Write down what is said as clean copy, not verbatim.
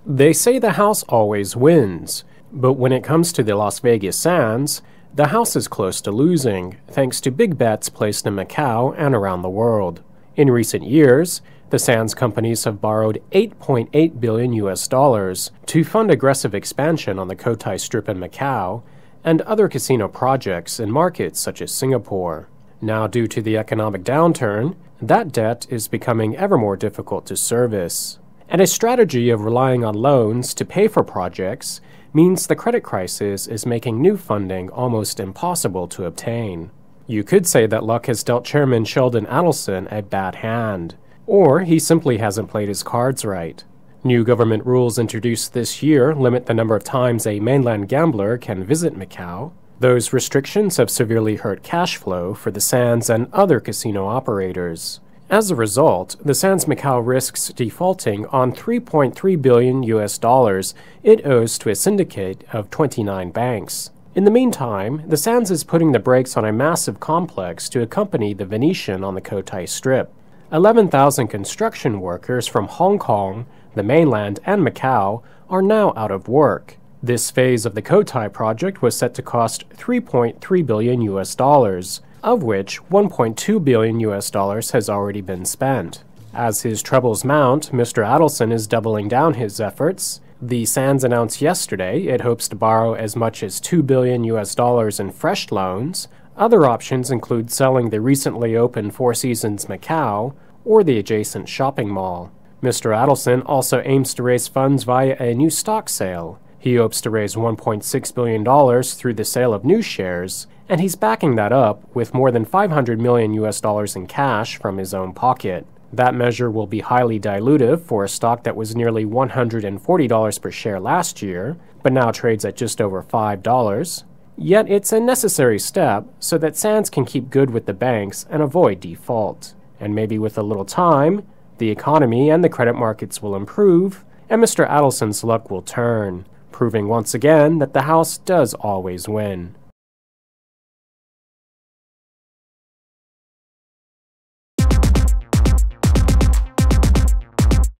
They say the house always wins, but when it comes to the Las Vegas Sands, the house is close to losing, thanks to big bets placed in Macau and around the world. In recent years, the Sands companies have borrowed $8.8 billion to fund aggressive expansion on the Cotai Strip in Macau and other casino projects in markets such as Singapore. Now, due to the economic downturn, that debt is becoming ever more difficult to service. And a strategy of relying on loans to pay for projects means the credit crisis is making new funding almost impossible to obtain. You could say that luck has dealt Chairman Sheldon Adelson a bad hand, or he simply hasn't played his cards right. New government rules introduced this year limit the number of times a mainland gambler can visit Macau. Those restrictions have severely hurt cash flow for the Sands and other casino operators. As a result, the Sands Macau risks defaulting on $3.3 billion it owes to a syndicate of 29 banks. In the meantime, the Sands is putting the brakes on a massive complex to accompany the Venetian on the Cotai Strip. 11,000 construction workers from Hong Kong, the mainland, and Macau are now out of work. This phase of the Cotai project was set to cost $3.3 billion, of which $1.2 billion has already been spent. As his troubles mount, Mr. Adelson is doubling down his efforts. The Sands announced yesterday it hopes to borrow as much as $2 billion in fresh loans. Other options include selling the recently opened Four Seasons Macau or the adjacent shopping mall. Mr. Adelson also aims to raise funds via a new stock sale. He hopes to raise $1.6 billion through the sale of new shares, and he's backing that up with more than $500 million in cash from his own pocket. That measure will be highly dilutive for a stock that was nearly $140 per share last year, but now trades at just over $5. Yet it's a necessary step so that Sands can keep good with the banks and avoid default. And maybe with a little time, the economy and the credit markets will improve, and Mr. Adelson's luck will turn, proving once again that the house does always win.